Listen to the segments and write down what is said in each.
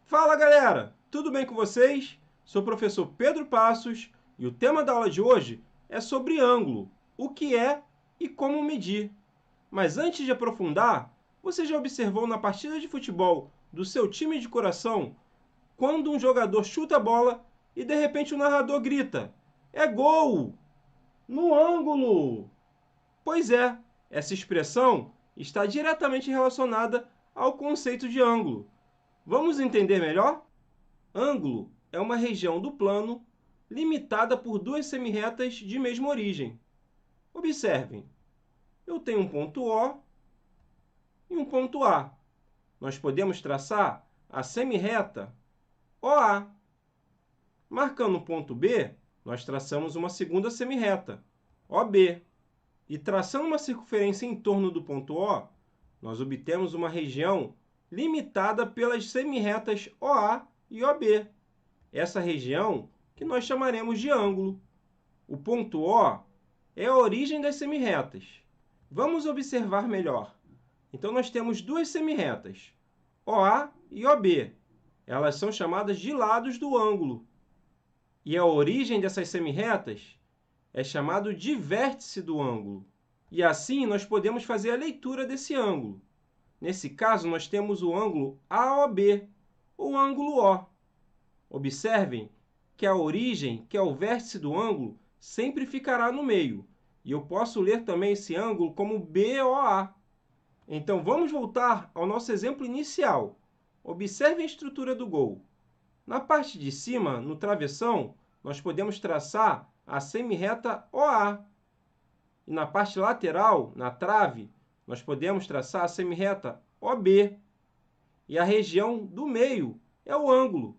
Fala galera, tudo bem com vocês? Sou o professor Pedro Passos e o tema da aula de hoje é sobre ângulo, o que é e como medir. Mas antes de aprofundar, você já observou na partida de futebol do seu time de coração quando um jogador chuta a bola e de repente o narrador grita: "É gol! No ângulo!" Pois é, essa expressão está diretamente relacionada ao conceito de ângulo. Vamos entender melhor? Ângulo é uma região do plano limitada por duas semirretas de mesma origem. Observem, eu tenho um ponto O e um ponto A. Nós podemos traçar a semirreta OA. Marcando o ponto B, nós traçamos uma segunda semirreta, OB. E traçando uma circunferência em torno do ponto O, nós obtemos uma região limitada pelas semirretas OA e OB. Essa região que nós chamaremos de ângulo. O ponto O é a origem das semirretas. Vamos observar melhor. Então, nós temos duas semirretas, OA e OB. Elas são chamadas de lados do ângulo. E a origem dessas semirretas é chamado de vértice do ângulo. E assim, nós podemos fazer a leitura desse ângulo. Nesse caso, nós temos o ângulo AOB, ou ângulo O. Observem que a origem, que é o vértice do ângulo, sempre ficará no meio. E eu posso ler também esse ângulo como BOA. Então, vamos voltar ao nosso exemplo inicial. Observe a estrutura do gol. Na parte de cima, no travessão, nós podemos traçar a semirreta OA. E na parte lateral, na trave, nós podemos traçar a semirreta OB. E a região do meio é o ângulo.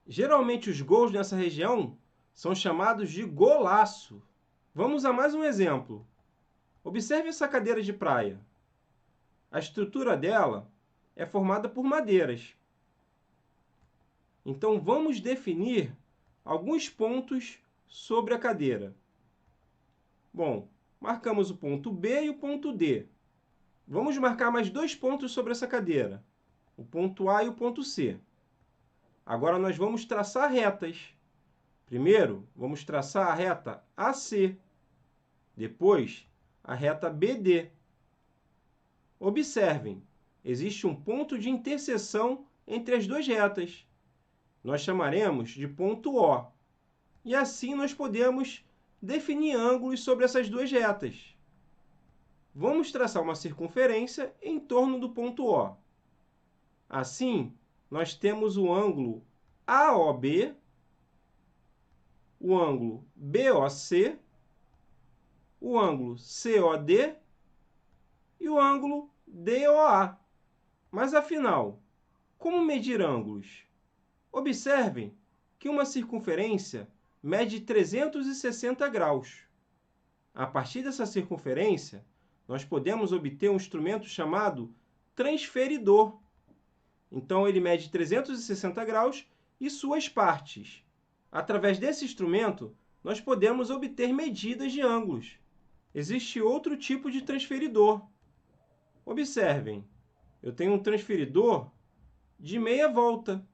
Geralmente, os gols nessa região são chamados de golaço. Vamos a mais um exemplo. Observe essa cadeira de praia. A estrutura dela é formada por madeiras. Então, vamos definir alguns pontos sobre a cadeira. Bom, marcamos o ponto B e o ponto D. Vamos marcar mais dois pontos sobre essa cadeira, o ponto A e o ponto C. Agora, nós vamos traçar retas. Primeiro, vamos traçar a reta AC. Depois, a reta BD. Observem, existe um ponto de interseção entre as duas retas. Nós chamaremos de ponto O. E assim nós podemos definir ângulos sobre essas duas retas. Vamos traçar uma circunferência em torno do ponto O. Assim, nós temos o ângulo AOB, o ângulo BOC, o ângulo COD e o ângulo DOA. Mas, afinal, como medir ângulos? Observem que uma circunferência mede 360 graus. A partir dessa circunferência, nós podemos obter um instrumento chamado transferidor. Então, ele mede 360 graus e suas partes. Através desse instrumento, nós podemos obter medidas de ângulos. Existe outro tipo de transferidor. Observem, eu tenho um transferidor de meia volta,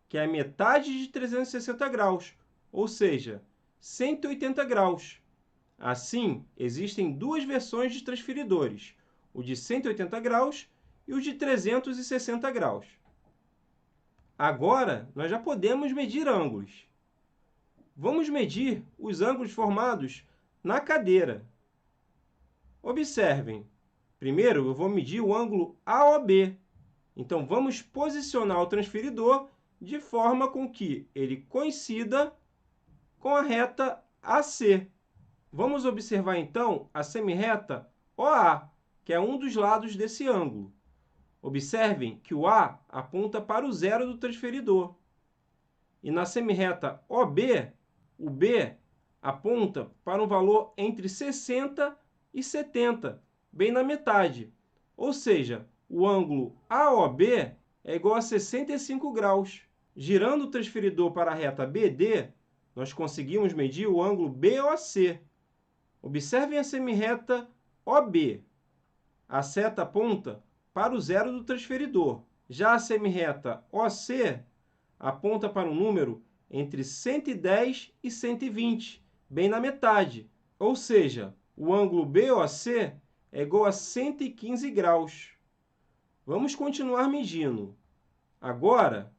que é a metade de 360 graus, ou seja, 180 graus. Assim, existem duas versões de transferidores, o de 180 graus e o de 360 graus. Agora, nós já podemos medir ângulos. Vamos medir os ângulos formados na cadeira. Observem, primeiro eu vou medir o ângulo AOB. Então, vamos posicionar o transferidor de forma com que ele coincida com a reta AC. Vamos observar, então, a semirreta OA, que é um dos lados desse ângulo. Observem que o A aponta para o zero do transferidor. E na semirreta OB, o B aponta para um valor entre 60 e 70, bem na metade. Ou seja, o ângulo AOB é igual a 65 graus. Girando o transferidor para a reta BD, nós conseguimos medir o ângulo BOC. Observem a semirreta OB. A seta aponta para o zero do transferidor. Já a semirreta OC aponta para um número entre 110 e 120, bem na metade. Ou seja, o ângulo BOC é igual a 115 graus. Vamos continuar medindo. Agora,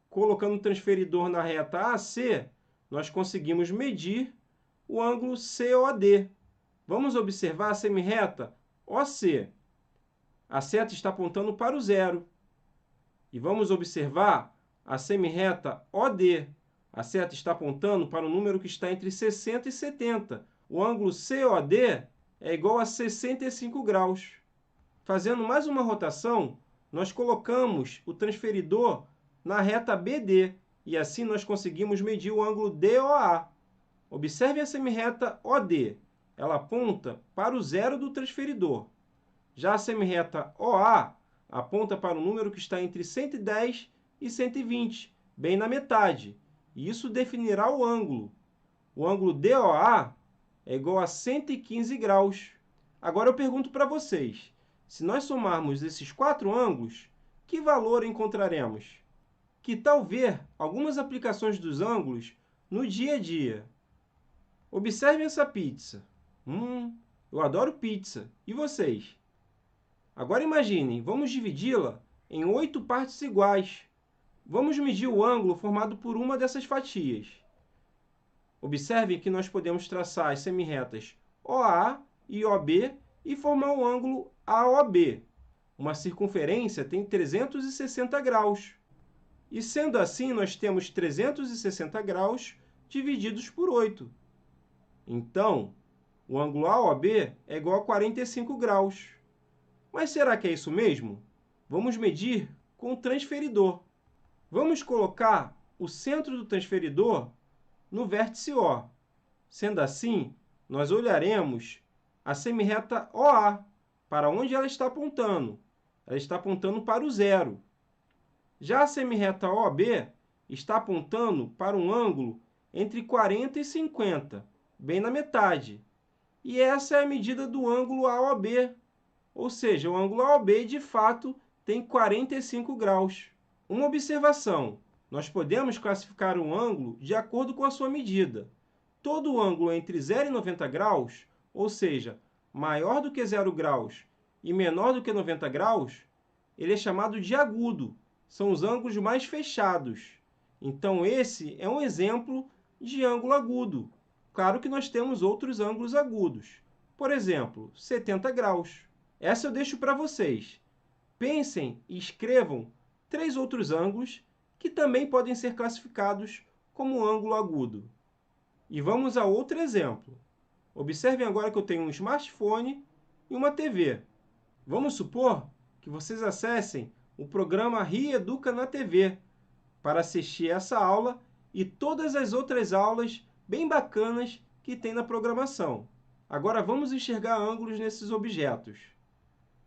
colocando o transferidor na reta AC, nós conseguimos medir o ângulo COD. Vamos observar a semirreta OC. A seta está apontando para o zero. E vamos observar a semirreta OD. A seta está apontando para um número que está entre 60 e 70. O ângulo COD é igual a 65 graus. Fazendo mais uma rotação, nós colocamos o transferidor na reta BD, e assim nós conseguimos medir o ângulo DOA. Observe a semirreta OD. Ela aponta para o zero do transferidor. Já a semirreta OA aponta para um número que está entre 110 e 120, bem na metade, e isso definirá o ângulo. O ângulo DOA é igual a 115 graus. Agora eu pergunto para vocês, se nós somarmos esses quatro ângulos, que valor encontraremos? Que tal ver algumas aplicações dos ângulos no dia a dia? Observe essa pizza. Eu adoro pizza. E vocês? Agora imaginem, vamos dividi-la em 8 partes iguais. Vamos medir o ângulo formado por uma dessas fatias. Observem que nós podemos traçar as semirretas OA e OB e formar o ângulo AOB. Uma circunferência tem 360 graus. E sendo assim, nós temos 360 graus divididos por 8. Então, o ângulo AOB é igual a 45 graus. Mas será que é isso mesmo? Vamos medir com o transferidor. Vamos colocar o centro do transferidor no vértice O. Sendo assim, nós olharemos a semirreta OA, para onde ela está apontando. Ela está apontando para o zero. Já a semirreta OB está apontando para um ângulo entre 40 e 50, bem na metade. E essa é a medida do ângulo AOB, ou seja, o ângulo AOB, de fato, tem 45 graus. Uma observação, nós podemos classificar um ângulo de acordo com a sua medida. Todo ângulo entre 0 e 90 graus, ou seja, maior do que 0 graus e menor do que 90 graus, ele é chamado de agudo. São os ângulos mais fechados. Então, esse é um exemplo de ângulo agudo. Claro que nós temos outros ângulos agudos. Por exemplo, 70 graus. Essa eu deixo para vocês. Pensem e escrevam 3 outros ângulos que também podem ser classificados como ângulo agudo. E vamos a outro exemplo. Observem agora que eu tenho um smartphone e uma TV. Vamos supor que vocês acessem o programa Rieduca na TV para assistir essa aula e todas as outras aulas bem bacanas que tem na programação. Agora vamos enxergar ângulos nesses objetos.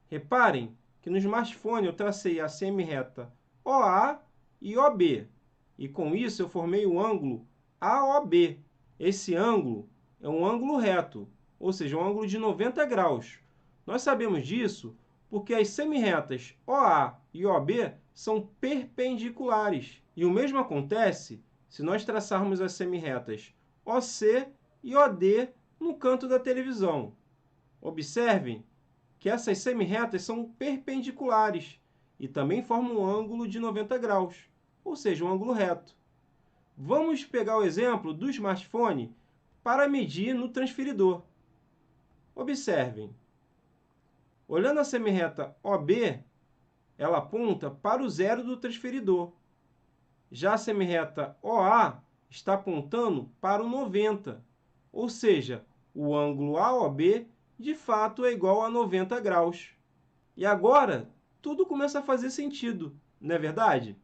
Reparem que no smartphone eu tracei a semirreta OA e OB, e com isso eu formei o ângulo AOB. Esse ângulo é um ângulo reto, ou seja, um ângulo de 90 graus. Nós sabemos disso porque as semirretas OA e OB são perpendiculares. E o mesmo acontece se nós traçarmos as semirretas OC e OD no canto da televisão. Observem que essas semirretas são perpendiculares e também formam um ângulo de 90 graus, ou seja, um ângulo reto. Vamos pegar o exemplo do smartphone para medir no transferidor. Observem. Olhando a semirreta OB, ela aponta para o zero do transferidor. Já a semirreta OA está apontando para o 90, ou seja, o ângulo AOB de fato é igual a 90 graus. E agora, tudo começa a fazer sentido, não é verdade?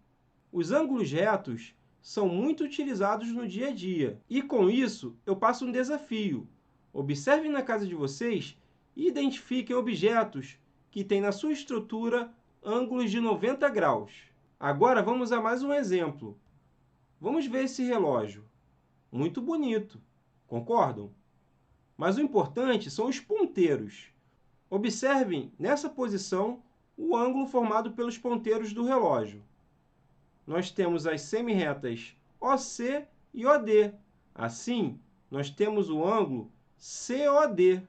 Os ângulos retos são muito utilizados no dia a dia. E com isso, eu passo um desafio. Observem na casa de vocês e identifiquem objetos que têm na sua estrutura ângulos de 90 graus. Agora vamos a mais um exemplo. Vamos ver esse relógio. Muito bonito, concordam? Mas o importante são os ponteiros. Observem nessa posição o ângulo formado pelos ponteiros do relógio. Nós temos as semirretas OC e OD. Assim, nós temos o ângulo COD.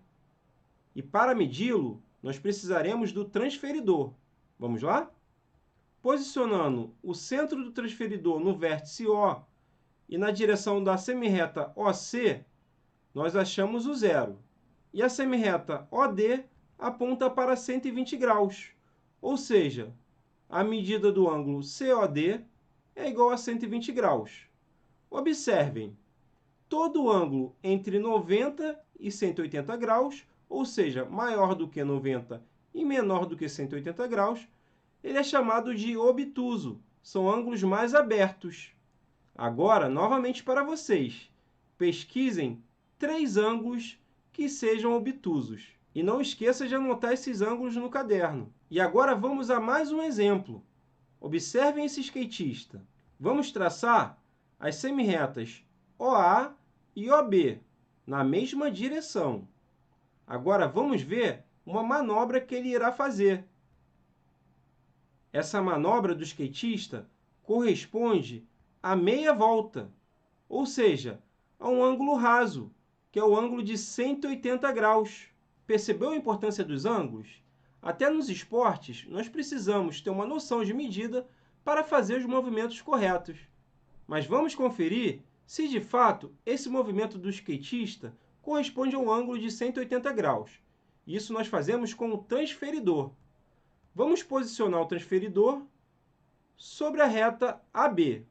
E para medi-lo, nós precisaremos do transferidor. Vamos lá? Posicionando o centro do transferidor no vértice O e na direção da semirreta OC, nós achamos o zero. E a semirreta OD aponta para 120 graus, ou seja, a medida do ângulo COD é igual a 120 graus. Observem, todo ângulo entre 90 e 180 graus, ou seja, maior do que 90 e menor do que 180 graus, ele é chamado de obtuso, são ângulos mais abertos. Agora, novamente para vocês, pesquisem 3 ângulos que sejam obtusos. E não esqueça de anotar esses ângulos no caderno. E agora vamos a mais um exemplo. Observem esse skatista. Vamos traçar as semirretas OA e OB na mesma direção. Agora vamos ver uma manobra que ele irá fazer. Essa manobra do skatista corresponde a meia volta, ou seja, a um ângulo raso, que é o ângulo de 180 graus. Percebeu a importância dos ângulos? Até nos esportes, nós precisamos ter uma noção de medida para fazer os movimentos corretos. Mas vamos conferir se, de fato, esse movimento do skatista corresponde a um ângulo de 180 graus. Isso nós fazemos com o transferidor. Vamos posicionar o transferidor sobre a reta AB.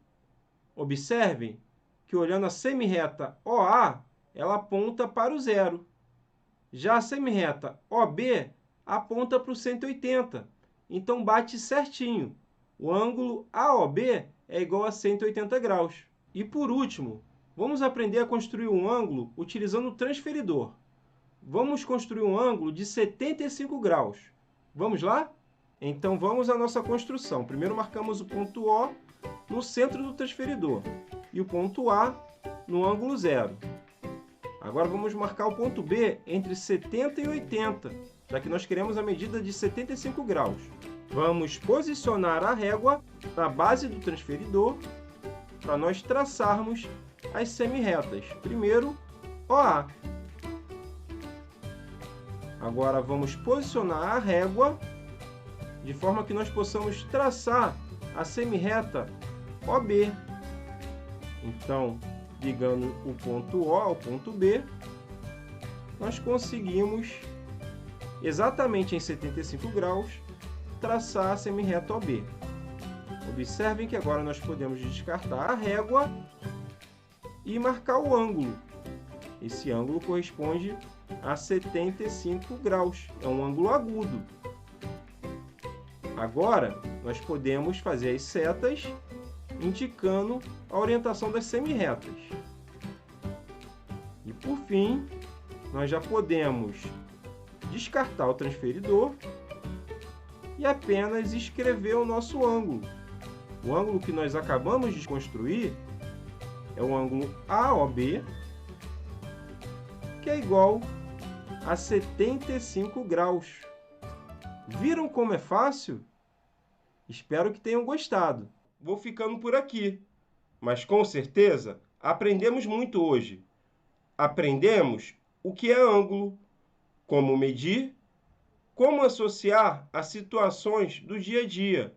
Observem que, olhando a semirreta OA, ela aponta para o zero. Já a semirreta OB aponta para o 180, então bate certinho. O ângulo AOB é igual a 180 graus. E por último, vamos aprender a construir um ângulo utilizando o transferidor. Vamos construir um ângulo de 75 graus. Vamos lá? Então vamos à nossa construção. Primeiro marcamos o ponto O no centro do transferidor e o ponto A no ângulo zero. Agora vamos marcar o ponto B entre 70 e 80, já que nós queremos a medida de 75 graus. Vamos posicionar a régua na base do transferidor para nós traçarmos as semirretas. Primeiro, OA. Agora vamos posicionar a régua de forma que nós possamos traçar a semirreta OB. Então, ligando o ponto O ao ponto B, nós conseguimos, exatamente em 75 graus, traçar a semirreta OB. Observem que agora nós podemos descartar a régua e marcar o ângulo. Esse ângulo corresponde a 75 graus, é um ângulo agudo. Agora, nós podemos fazer as setas indicando a orientação das semirretas. E por fim, nós já podemos descartar o transferidor e apenas escrever o nosso ângulo. O ângulo que nós acabamos de construir é o ângulo AOB, que é igual a 75 graus. Viram como é fácil? Espero que tenham gostado. Vou ficando por aqui, mas com certeza aprendemos muito hoje. Aprendemos o que é ângulo, como medir, como associar a situações do dia a dia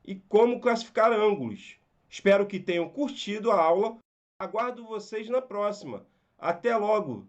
e como classificar ângulos. Espero que tenham curtido a aula. Aguardo vocês na próxima. Até logo!